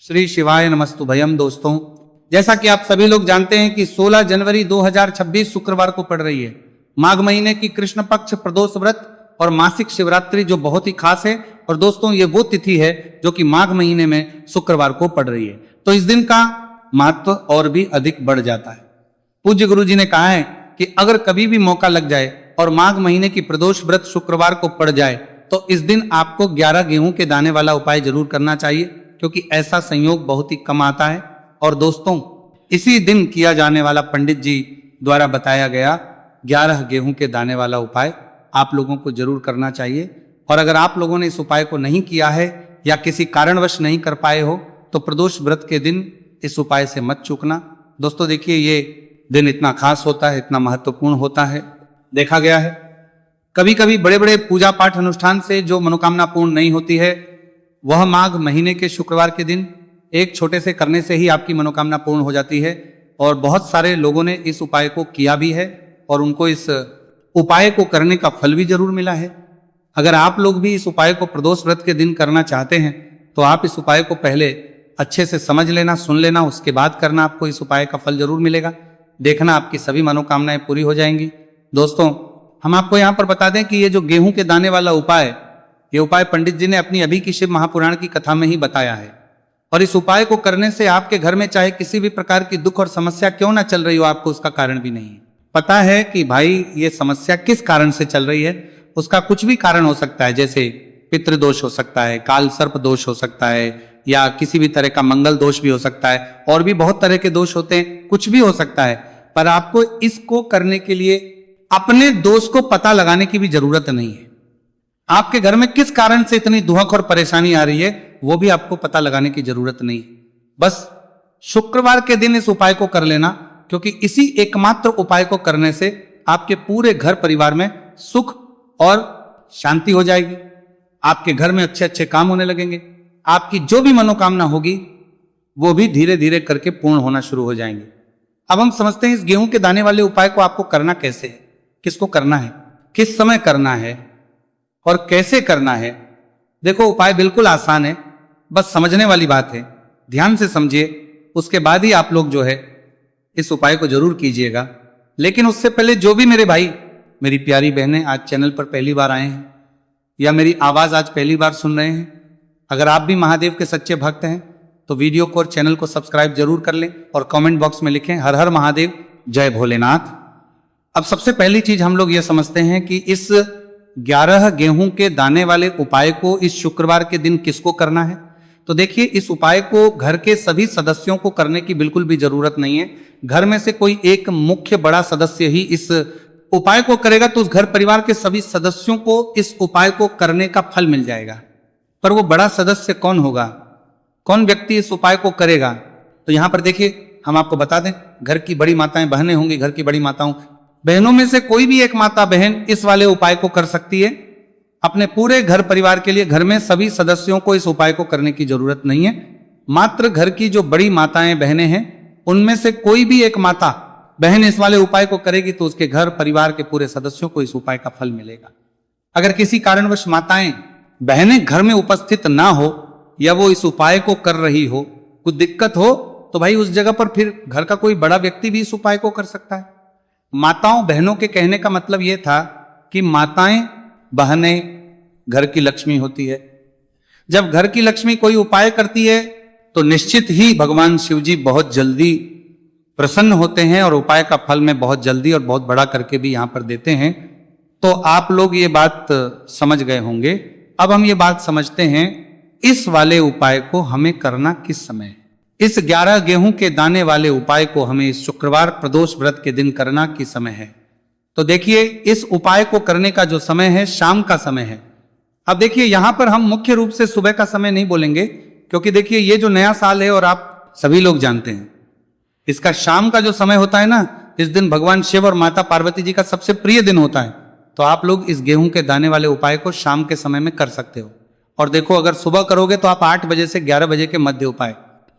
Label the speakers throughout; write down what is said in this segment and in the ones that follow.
Speaker 1: श्री शिवाय नमस्तुभयम। दोस्तों, जैसा कि आप सभी लोग जानते हैं कि 16 जनवरी 2026 शुक्रवार को पड़ रही है माघ महीने की कृष्ण पक्ष प्रदोष व्रत और मासिक शिवरात्रि, जो बहुत ही खास है। और दोस्तों, ये वो तिथि है जो कि माघ महीने में शुक्रवार को पड़ रही है, तो इस दिन का महत्व और भी अधिक बढ़ जाता है। पूज्य गुरु जी ने कहा है कि अगर कभी भी मौका लग जाए और माघ महीने की प्रदोष व्रत शुक्रवार को पड़ जाए तो इस दिन आपको 11 गेहूं के दाने वाला उपाय जरूर करना चाहिए, क्योंकि ऐसा संयोग बहुत ही कम आता है। और दोस्तों, इसी दिन किया जाने वाला पंडित जी द्वारा बताया गया 11 गेहूं के दाने वाला उपाय आप लोगों को जरूर करना चाहिए। और अगर आप लोगों ने इस उपाय को नहीं किया है या किसी कारणवश नहीं कर पाए हो तो प्रदोष व्रत के दिन इस उपाय से मत चूकना। दोस्तों देखिए, ये दिन इतना खास होता है, इतना महत्वपूर्ण होता है। देखा गया है कभी कभी बड़े बड़े पूजा पाठ अनुष्ठान से जो मनोकामना पूर्ण नहीं होती है, वह माघ महीने के शुक्रवार के दिन एक छोटे से करने से ही आपकी मनोकामना पूर्ण हो जाती है। और बहुत सारे लोगों ने इस उपाय को किया भी है और उनको इस उपाय को करने का फल भी जरूर मिला है। अगर आप लोग भी इस उपाय को प्रदोष व्रत के दिन करना चाहते हैं तो आप इस उपाय को पहले अच्छे से समझ लेना, सुन लेना, उसके बाद करना। आपको इस उपाय का फल जरूर मिलेगा। देखना, आपकी सभी मनोकामनाएं पूरी हो जाएंगी। दोस्तों, हम आपको यहाँ पर बता दें कि ये जो गेहूं के दाने वाला उपाय, ये उपाय पंडित जी ने अपनी अभी की शिव महापुराण की कथा में ही बताया है। और इस उपाय को करने से आपके घर में चाहे किसी भी प्रकार की दुख और समस्या क्यों ना चल रही हो, आपको उसका कारण भी नहीं है पता है कि भाई ये समस्या किस कारण से चल रही है। उसका कुछ भी कारण हो सकता है, जैसे पितृदोष हो सकता है, काल सर्प दोष हो सकता है, या किसी भी तरह का मंगल दोष भी हो सकता है, और भी बहुत तरह के दोष होते हैं, कुछ भी हो सकता है। पर आपको इसको करने के लिए अपने दोष को पता लगाने की भी जरूरत नहीं है। आपके घर में किस कारण से इतनी दुहक और परेशानी आ रही है, वो भी आपको पता लगाने की जरूरत नहीं है। बस शुक्रवार के दिन इस उपाय को कर लेना, क्योंकि इसी एकमात्र उपाय को करने से आपके पूरे घर परिवार में सुख और शांति हो जाएगी। आपके घर में अच्छे अच्छे काम होने लगेंगे। आपकी जो भी मनोकामना होगी वो भी धीरे धीरे करके पूर्ण होना शुरू हो जाएंगे। अब हम समझते हैं इस गेहूं के दाने वाले उपाय को आपको करना कैसे है, किसको करना है, किस समय करना है और कैसे करना है। देखो, उपाय बिल्कुल आसान है, बस समझने वाली बात है। ध्यान से समझिए, उसके बाद ही आप लोग जो है इस उपाय को जरूर कीजिएगा। लेकिन उससे पहले जो भी मेरे भाई, मेरी प्यारी बहनें आज चैनल पर पहली बार आए हैं या मेरी आवाज आज पहली बार सुन रहे हैं, अगर आप भी महादेव के सच्चे भक्त हैं तो वीडियो को और चैनल को सब्सक्राइब जरूर कर लें और कमेंट बॉक्स में लिखें हर हर महादेव, जय भोलेनाथ। अब सबसे पहली चीज हम लोग ये समझते हैं कि इस 11 गेहूं के दाने वाले उपाय को इस शुक्रवार के दिन किसको करना है। तो देखिए, इस उपाय को घर के सभी सदस्यों को करने की बिल्कुल भी जरूरत नहीं है। घर में से कोई एक मुख्य बड़ा सदस्य ही इस उपाय को करेगा तो उस घर परिवार के सभी सदस्यों को इस उपाय को करने का फल मिल जाएगा। पर वो बड़ा सदस्य कौन होगा, कौन व्यक्ति इस उपाय को करेगा, तो यहां पर देखिए हम आपको बता दें, घर की बड़ी माताएं बहनें होंगी, घर की बड़ी माताओं बहनों में से कोई भी एक माता बहन इस वाले उपाय को कर सकती है। अपने पूरे घर परिवार के लिए घर में सभी सदस्यों को इस उपाय को करने की जरूरत नहीं है। मात्र घर की जो बड़ी माताएं बहनें हैं उनमें से कोई भी एक माता बहन इस वाले उपाय को करेगी तो उसके घर परिवार के पूरे सदस्यों को इस उपाय का फल मिलेगा। अगर किसी कारणवश माताएं बहनें घर में उपस्थित ना हो या वो इस उपाय को कर रही हो, कुछ दिक्कत हो, तो भाई उस जगह पर फिर घर का कोई बड़ा व्यक्ति भी इस उपाय को कर सकता है। माताओं बहनों के कहने का मतलब यह था कि माताएं बहनें घर की लक्ष्मी होती है। जब घर की लक्ष्मी कोई उपाय करती है तो निश्चित ही भगवान शिव जी बहुत जल्दी प्रसन्न होते हैं और उपाय का फल में बहुत जल्दी और बहुत बड़ा करके भी यहां पर देते हैं। तो आप लोग ये बात समझ गए होंगे। अब हम ये बात समझते हैं इस वाले उपाय को हमें करना किस समय। इस 11 गेहूं के दाने वाले उपाय को हमें इस शुक्रवार प्रदोष व्रत के दिन करना किस समय है। तो देखिए, इस उपाय को करने का जो समय है शाम का समय है। अब देखिए, यहां पर हम मुख्य रूप से सुबह का समय नहीं बोलेंगे, क्योंकि देखिए ये जो नया साल है और आप सभी लोग जानते हैं इसका शाम का जो समय होता है ना, इस दिन भगवान शिव और माता पार्वती जी का सबसे प्रिय दिन होता है। तो आप लोग इस गेहूं के दाने वाले उपाय को शाम के समय में कर सकते हो। और देखो, अगर सुबह करोगे तो आप 8 बजे से 11 बजे के मध्य उपाय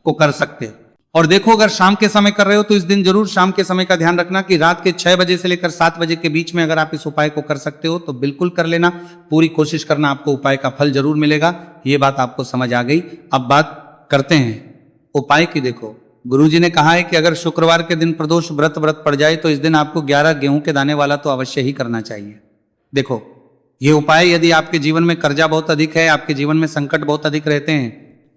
Speaker 1: को कर सकते हो। और देखो, अगर शाम के समय कर रहे हो तो इस दिन जरूर शाम के समय का ध्यान रखना कि रात के 6 बजे से लेकर 7 बजे के बीच में अगर आप इस उपाय को कर सकते हो तो बिल्कुल कर लेना। पूरी कोशिश करना, आपको उपाय का फल जरूर मिलेगा। ये बात आपको समझ आ गई। अब बात करते हैं उपाय की देखो, गुरुजी ने कहा है कि अगर शुक्रवार के दिन प्रदोष व्रत पड़ जाए तो इस दिन आपको 11 गेहूं के दाने वाला तो अवश्य ही करना चाहिए। देखो ये उपाय, यदि आपके जीवन में कर्जा बहुत अधिक है, आपके जीवन में संकट बहुत अधिक रहते हैं,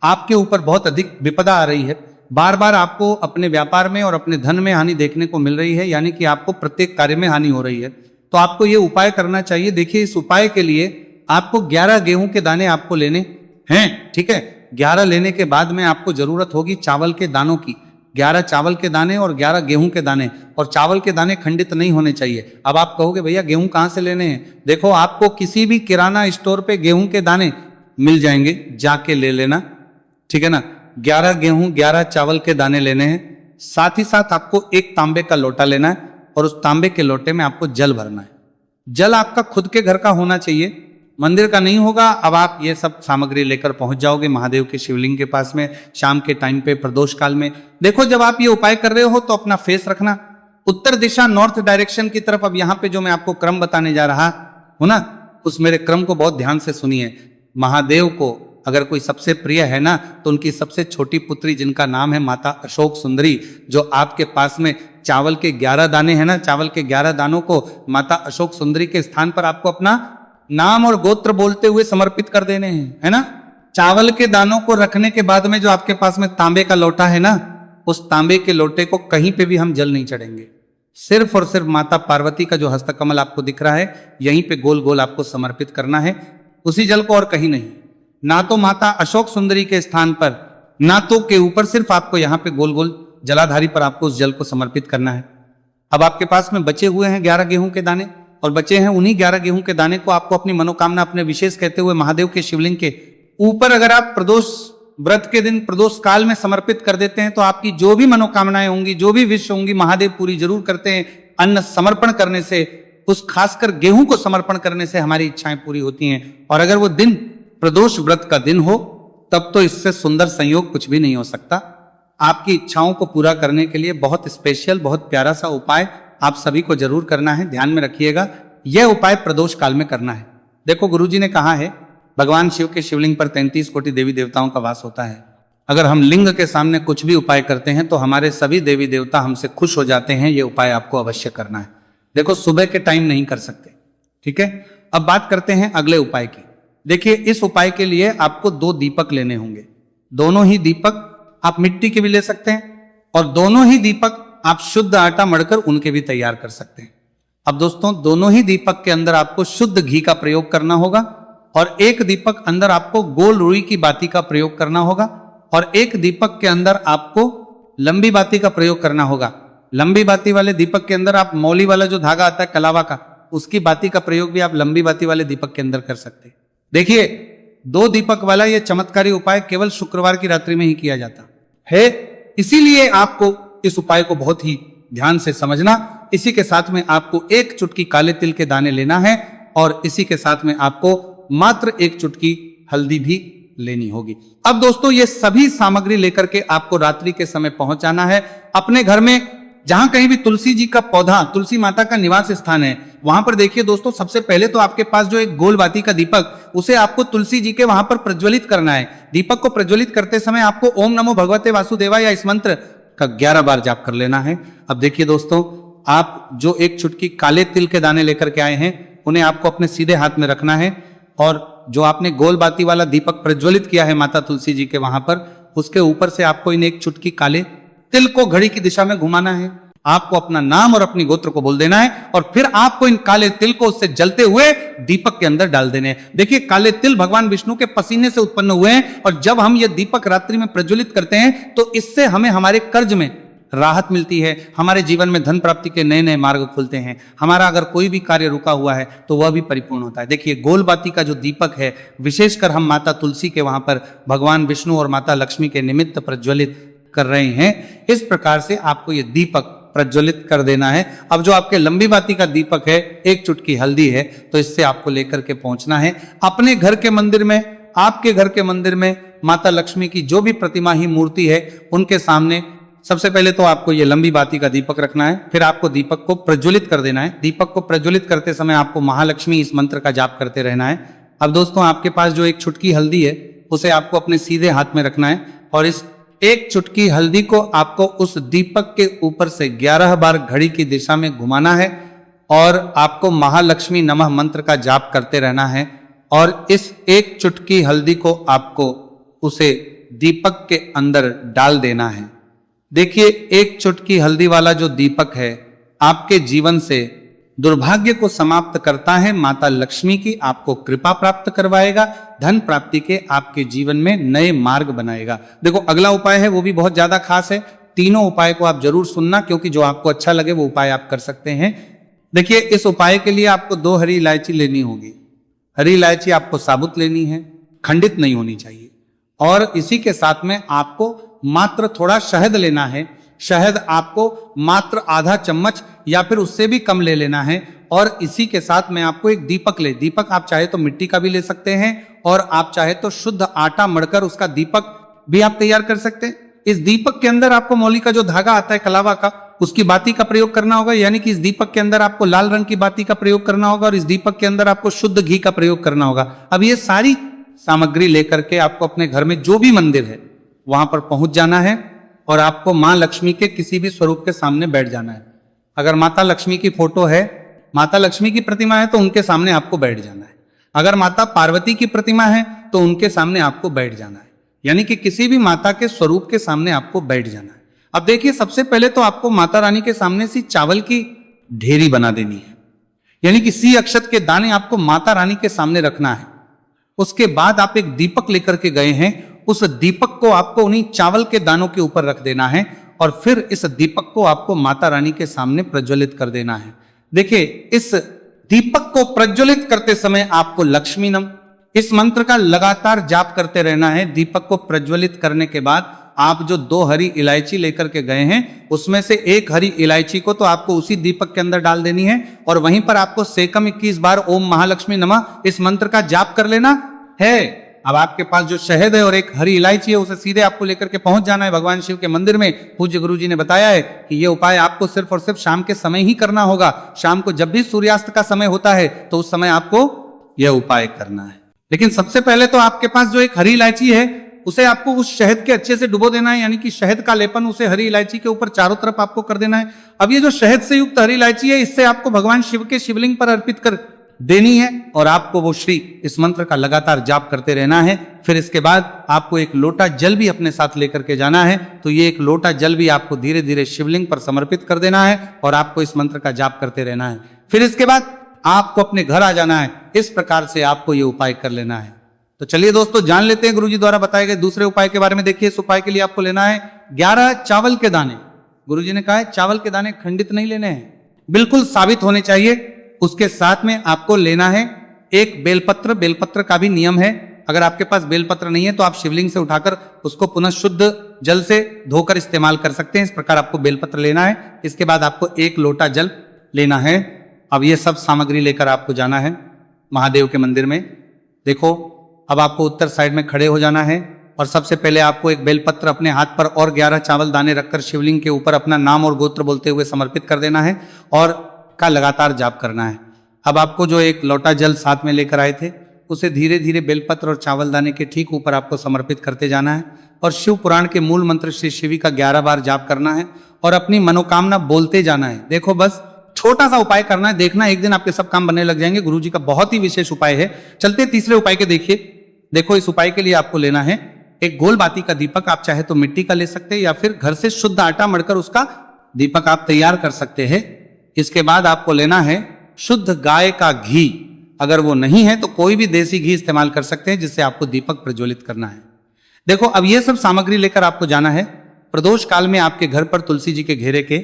Speaker 1: आपके ऊपर बहुत अधिक विपदा आ रही है, बार बार आपको अपने व्यापार में और अपने धन में हानि देखने को मिल रही है, यानी कि आपको प्रत्येक कार्य में हानि हो रही है, तो आपको ये उपाय करना चाहिए। देखिए इस उपाय के लिए आपको 11 गेहूं के दाने आपको लेने हैं, ठीक है। 11 लेने के बाद में आपको जरूरत होगी चावल के दानों की, 11 चावल के दाने और 11 गेहूं के दाने, और चावल के दाने खंडित नहीं होने चाहिए। अब आप कहोगे भैया गेहूं कहां से लेने हैं? देखो आपको किसी भी किराना स्टोर पे गेहूं के दाने मिल जाएंगे, जाके ले लेना, ठीक है ना। 11 गेहूं 11 चावल के दाने लेने हैं। साथ ही साथ आपको एक तांबे का लोटा लेना है और उस तांबे के लोटे में आपको जल भरना है। जल आपका खुद के घर का होना चाहिए, मंदिर का नहीं होगा। अब आप ये सब सामग्री लेकर पहुंच जाओगे महादेव के शिवलिंग के पास में शाम के टाइम पे प्रदोष काल में। देखो जब आप ये उपाय कर रहे हो तो अपना फेस रखना उत्तर दिशा, नॉर्थ डायरेक्शन की तरफ। अब यहाँ पे जो मैं आपको क्रम बताने जा रहा हूं ना, उस मेरे क्रम को बहुत ध्यान से सुनिए। महादेव को अगर कोई सबसे प्रिय है ना, तो उनकी सबसे छोटी पुत्री जिनका नाम है माता अशोक सुंदरी, जो आपके पास में चावल के 11 दाने हैं ना, चावल के 11 दानों को माता अशोक सुंदरी के स्थान पर आपको अपना नाम और गोत्र बोलते हुए समर्पित कर देने हैं, है ना। चावल के दानों को रखने के बाद में जो आपके पास में तांबे का लोटा है ना, उस तांबे के लोटे को कहीं पे भी हम जल नहीं चढ़ेंगे, सिर्फ और सिर्फ माता पार्वती का जो हस्तकमल आपको दिख रहा है यहीं पे गोल गोल आपको समर्पित करना है, उसी जल को, और कहीं नहीं। ना तो माता अशोक सुंदरी के स्थान पर, ना तो के ऊपर, सिर्फ आपको यहाँ पे गोल गोल जलाधारी पर आपको उस जल को समर्पित करना है। अब आपके पास में बचे हुए हैं 11 गेहूं के दाने, और बचे हैं उन्हीं 11 गेहूं के दाने को आपको अपनी मनोकामना, अपने विशेष कहते हुए महादेव के शिवलिंग के ऊपर अगर आप प्रदोष व्रत के दिन प्रदोष काल में समर्पित कर देते हैं तो आपकी जो भी मनोकामनाएं होंगी, जो भी विश होंगी, महादेव पूरी जरूर करते हैं। अन्न समर्पण करने से, उस खासकर गेहूं को समर्पण करने से हमारी इच्छाएं पूरी होती हैं। और अगर वो दिन प्रदोष व्रत का दिन हो तब तो इससे सुंदर संयोग कुछ भी नहीं हो सकता। आपकी इच्छाओं को पूरा करने के लिए बहुत स्पेशल, बहुत प्यारा सा उपाय आप सभी को जरूर करना है। ध्यान में रखिएगा, यह उपाय प्रदोष काल में करना है। देखो गुरुजी ने कहा है भगवान शिव के शिवलिंग पर 33 कोटि देवी देवताओं का वास होता है। अगर हम लिंग के सामने कुछ भी उपाय करते हैं तो हमारे सभी देवी देवता हमसे खुश हो जाते हैं। ये उपाय आपको अवश्य करना है। देखो सुबह के टाइम नहीं कर सकते, ठीक है। अब बात करते हैं अगले उपाय की। देखिए इस उपाय के लिए आपको 2 दीपक लेने होंगे। दोनों ही दीपक आप मिट्टी के भी ले सकते हैं और दोनों ही दीपक आप शुद्ध आटा मढ़कर उनके भी तैयार कर सकते हैं। अब दोस्तों दोनों ही दीपक के अंदर आपको शुद्ध घी का प्रयोग करना होगा और एक दीपक अंदर आपको गोल रुई की बाती का प्रयोग करना होगा और एक दीपक के अंदर आपको लंबी बाती का प्रयोग करना होगा। लंबी बाती वाले दीपक के अंदर आप मौली वाला जो धागा आता है कलावा का, उसकी बाती का प्रयोग भी आप लंबी बाती वाले दीपक के अंदर कर सकते हैं। देखिए 2 दीपक वाला यह चमत्कारी उपाय केवल शुक्रवार की रात्रि में ही किया जाता है, इसीलिए आपको इस उपाय को बहुत ही ध्यान से समझना। इसी के साथ में आपको 1 चुटकी काले तिल के दाने लेना है और इसी के साथ में आपको मात्र 1 चुटकी हल्दी भी लेनी होगी। अब दोस्तों ये सभी सामग्री लेकर के आपको रात्रि के समय पहुंच जाना है अपने घर में। जहां कहीं भी तुलसी जी का पौधा, तुलसी माता का निवास स्थान है, वहां पर देखिए दोस्तों सबसे पहले तो आपके पास जो एक गोल बाती का दीपक, उसे आपको तुलसी जी के वहां पर प्रज्वलित करना है। दीपक को प्रज्वलित करते समय आपको ओम नमो भगवते वासुदेवाय या इस मंत्र का 11 बार जाप कर लेना है। अब देखिए दोस्तों, आप जो 1 चुटकी काले तिल के दाने लेकर के आए हैं उन्हें आपको अपने सीधे हाथ में रखना है और जो आपने गोल बाती वाला दीपक प्रज्वलित किया है माता तुलसी जी के वहां पर, उसके ऊपर से आपको इन 1 चुटकी काले तिल को घड़ी की दिशा में घुमाना है। आपको अपना नाम और अपनी गोत्र को बोल देना है और फिर आपको इन काले तिल को उससे जलते हुए दीपक के अंदर डाल देने हैं। देखिए काले तिल भगवान विष्णु के पसीने से उत्पन्न हुए हैं और जब हम ये दीपक रात्रि में प्रज्वलित करते हैं तो इससे हमें हमारे कर्ज में राहत मिलती है, हमारे जीवन में धन प्राप्ति के नए नए मार्ग खुलते हैं, हमारा अगर कोई भी कार्य रुका हुआ है तो वह भी परिपूर्ण होता है। देखिए गोल बाती का जो दीपक है, विशेषकर हम माता तुलसी के वहां पर भगवान विष्णु और माता लक्ष्मी के निमित्त प्रज्वलित कर रहे हैं। इस प्रकार से आपको ये दीपक प्रज्वलित कर देना है। अब जो आपके लंबी बाती का दीपक है, 1 चुटकी हल्दी है, तो इससे आपको लेकर के पहुंचना है अपने घर के मंदिर में। आपके घर के मंदिर में माता लक्ष्मी की जो भी प्रतिमा ही मूर्ति है उनके सामने सबसे पहले तो आपको ये लंबी बाती का दीपक रखना है, फिर आपको दीपक को प्रज्वलित कर देना है। दीपक को प्रज्वलित करते समय आपको महालक्ष्मी इस मंत्र का जाप करते रहना है। अब दोस्तों आपके पास जो 1 चुटकी हल्दी है उसे आपको अपने सीधे हाथ में रखना है और इस एक चुटकी हल्दी को आपको उस दीपक के ऊपर से 11 बार घड़ी की दिशा में घुमाना है और आपको महालक्ष्मी नमः मंत्र का जाप करते रहना है। और इस एक चुटकी हल्दी को आपको उसे दीपक के अंदर डाल देना है। देखिए, एक चुटकी हल्दी वाला जो दीपक है आपके जीवन से दुर्भाग्य को समाप्त करता है, माता लक्ष्मी की आपको कृपा प्राप्त करवाएगा, धन प्राप्ति के आपके जीवन में नए मार्ग बनाएगा। देखो, अगला उपाय है वो भी बहुत ज्यादा खास है। तीनों उपाय को आप जरूर सुनना, क्योंकि जो आपको अच्छा लगे वो उपाय आप कर सकते हैं। देखिए, इस उपाय के लिए आपको 2 हरी इलायची लेनी होगी। हरी इलायची आपको साबुत लेनी है, खंडित नहीं होनी चाहिए। और इसी के साथ में आपको मात्र थोड़ा शहद लेना है। शहद आपको मात्र आधा चम्मच या फिर उससे भी कम ले लेना है। और इसी के साथ में आपको एक दीपक दीपक आप चाहे तो मिट्टी का भी ले सकते हैं और आप चाहे तो शुद्ध आटा मढ़कर उसका दीपक भी आप तैयार कर सकते हैं। इस दीपक के अंदर आपको मौली का जो धागा आता है कलावा का, उसकी बाती का प्रयोग करना होगा। यानी कि इस दीपक के अंदर आपको लाल रंग की बाती का प्रयोग करना होगा और इस दीपक के अंदर आपको शुद्ध घी का प्रयोग करना होगा। अब ये सारी सामग्री लेकर के आपको अपने घर में जो भी मंदिर है वहां पर पहुंच जाना है और आपको मां लक्ष्मी के किसी भी स्वरूप के सामने बैठ जाना है। अगर माता लक्ष्मी की फोटो है, माता लक्ष्मी की प्रतिमा है, तो उनके सामने आपको बैठ जाना है। अगर माता पार्वती की प्रतिमा है तो उनके सामने आपको बैठ जाना है। यानी कि किसी भी माता के स्वरूप के सामने आपको बैठ जाना है। अब देखिए, सबसे पहले तो आपको माता रानी के सामने सी चावल की ढेरी बना देनी है। यानी कि सी अक्षत के दाने आपको माता रानी के सामने रखना है। उसके बाद आप एक दीपक लेकर के गए हैं, उस दीपक को आपको उन्हीं चावल के दानों के ऊपर रख देना है और फिर इस दीपक को आपको माता रानी के सामने प्रज्वलित कर देना है। देखिए, इस दीपक को प्रज्वलित करते समय आपको लक्ष्मी नम इस मंत्र का लगातार जाप करते रहना है। दीपक को प्रज्वलित करने के बाद आप जो 2 हरी इलायची लेकर के गए हैं उसमें से एक हरी इलायची को तो आपको उसी दीपक के अंदर डाल देनी है और वहीं पर आपको सेकम 21 बार ओम महालक्ष्मी नमः इस मंत्र का जाप कर लेना है। अब आपके पास जो शहद है और एक हरी इलायची है उसे सीधे आपको लेकर के पहुंच जाना है भगवान शिव के मंदिर में। पूज्य गुरु जी ने बताया है कि यह उपाय आपको सिर्फ और सिर्फ शाम के समय ही करना होगा। शाम को जब भी सूर्यास्त का समय होता है तो उस समय आपको यह उपाय करना है। लेकिन सबसे पहले तो आपके पास जो एक हरी इलायची है उसे आपको उस शहद के अच्छे से डुबो देना है। यानी कि शहद का लेपन उसे हरी इलायची के ऊपर चारों तरफ आपको कर देना है। अब ये जो शहद से युक्त हरी इलायची है इससे आपको भगवान शिव के शिवलिंग पर अर्पित कर देनी है और आपको वो श्री इस मंत्र का लगातार जाप करते रहना है। फिर इसके बाद आपको एक लोटा जल भी अपने साथ लेकर के जाना है। तो ये एक लोटा जल भी आपको धीरे धीरे शिवलिंग पर समर्पित कर देना है और आपको इस मंत्र का जाप करते रहना है। फिर इसके बाद आपको अपने घर आ जाना है। इस प्रकार से आपको ये उपाय कर लेना है। तो चलिए दोस्तों, जान लेते हैं गुरुजी द्वारा बताए गए दूसरे उपाय के बारे में। देखिए, इस उपाय के लिए आपको लेना है 11 चावल के दाने। गुरुजी ने कहा है चावल के दाने खंडित नहीं लेने हैं, बिल्कुल साबित होने चाहिए। उसके साथ में आपको लेना है एक बेलपत्र। बेलपत्र का भी नियम है, अगर आपके पास बेलपत्र नहीं है तो आप शिवलिंग से उठाकर उसको पुनः शुद्ध जल से धोकर इस्तेमाल कर सकते हैं। इस प्रकार आपको बेलपत्र लेना है। इसके बाद आपको 1 लोटा जल लेना है। अब ये सब सामग्री लेकर आपको जाना है महादेव के मंदिर में। देखो, अब आपको उत्तर साइड में खड़े हो जाना है और सबसे पहले आपको एक बेलपत्र अपने हाथ पर और 11 चावल दाने रखकर शिवलिंग के ऊपर अपना नाम और गोत्र बोलते हुए समर्पित कर देना है और का लगातार जाप करना है। अब आपको जो एक लोटा जल साथ में लेकर आए थे उसे धीरे धीरे बेलपत्र और चावल दाने के ठीक ऊपर आपको समर्पित करते जाना है और शिव पुराण के मूल मंत्र श्री शिवी का 11 बार जाप करना है और अपनी मनोकामना बोलते जाना है। देखो, बस छोटा सा उपाय करना है, देखना एक दिन आपके सब काम बनने लग जाएंगे। गुरुजी का बहुत ही विशेष उपाय है। चलते तीसरे उपाय के देखिए। देखो, इस उपाय के लिए आपको लेना है एक गोल बाती का दीपक। आप चाहे तो मिट्टी का ले सकते हैं या फिर घर से शुद्ध आटा मढ़कर उसका दीपक आप तैयार कर सकते हैं। इसके बाद आपको लेना है शुद्ध गाय का घी। अगर वो नहीं है तो कोई भी देसी घी इस्तेमाल कर सकते हैं जिससे आपको दीपक प्रज्वलित करना है। देखो, अब ये सब सामग्री लेकर आपको जाना है प्रदोष काल में आपके घर पर तुलसी जी के घेरे के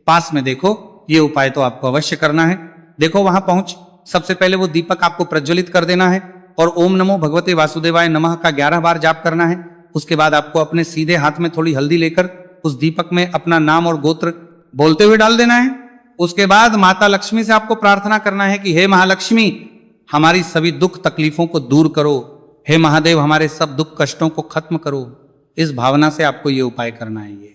Speaker 1: पास में। देखो, ये उपाय तो आपको अवश्य करना है। देखो, वहां पहुंच सबसे पहले वो दीपक आपको प्रज्वलित कर देना है और ओम नमो भगवते वासुदेवाय नमः का 11 बार जाप करना है। उसके बाद आपको अपने सीधे हाथ में थोड़ी हल्दी लेकर उस दीपक में अपना नाम और गोत्र बोलते हुए डाल देना है। उसके बाद माता लक्ष्मी से आपको प्रार्थना करना है कि हे महालक्ष्मी, हमारी सभी दुख तकलीफों को दूर करो। हे महादेव, हमारे सब दुख कष्टों को खत्म करो। इस भावना से आपको ये उपाय करना है। ये